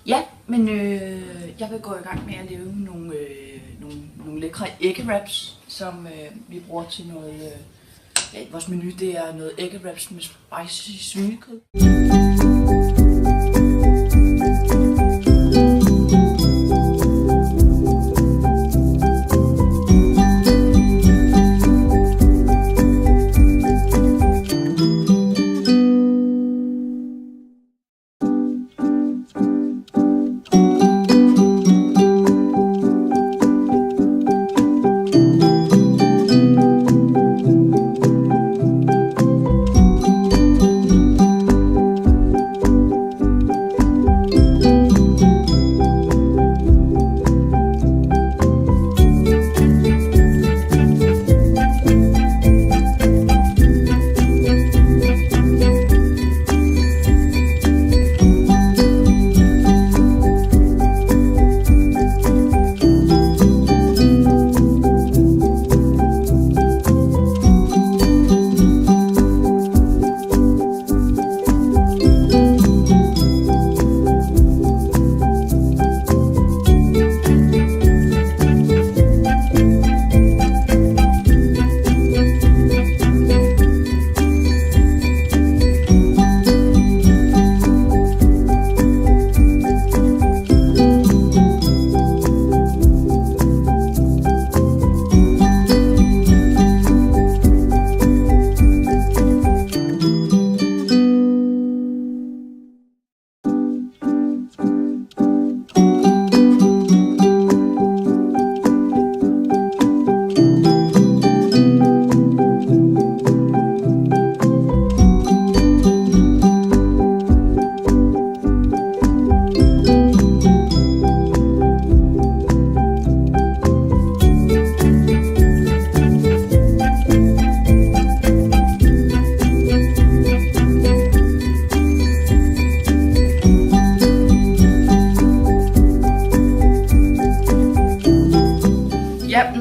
Ja, men jeg vil gå i gang med at lave nogle lækre æggewraps, som vi bruger til noget. Vores menu det er noget æggewraps med spicy svinekød.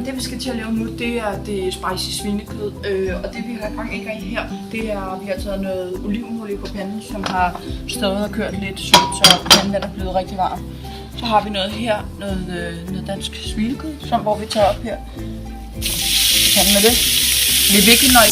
Det vi skal til at lave nu, det er det spicy svinekød, og det vi har gang i her, det er, vi har taget noget olivenolie på panden, som har stået og kørt lidt sødt, så panden er blevet rigtig varm. Så har vi noget her, noget dansk svinekød, hvor vi tager op her. Sådan med det. Det er vigtigt, når I...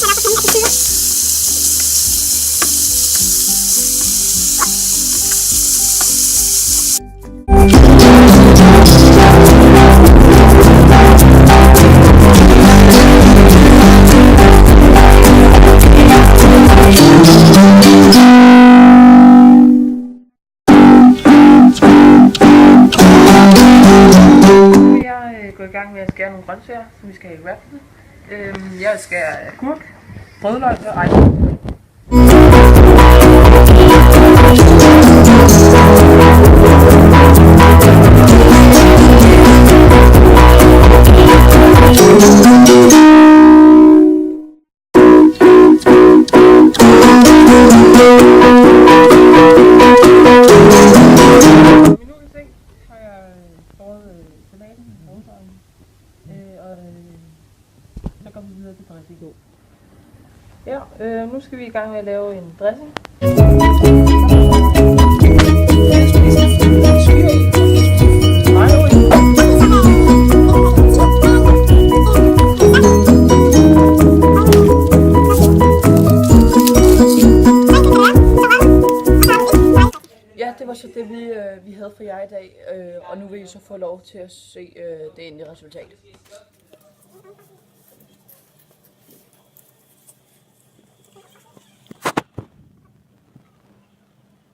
Gå i gang med at skære nogle grøntsager, som vi skal have i wrappet. Jeg skærer agurk, rødløg og ejle. Så går vi videre til dressing. Ja, nu skal vi i gang med at lave en dressing. Ja, det var så det vi havde for jer i dag, og nu vil I så få lov til at se det endelige resultat.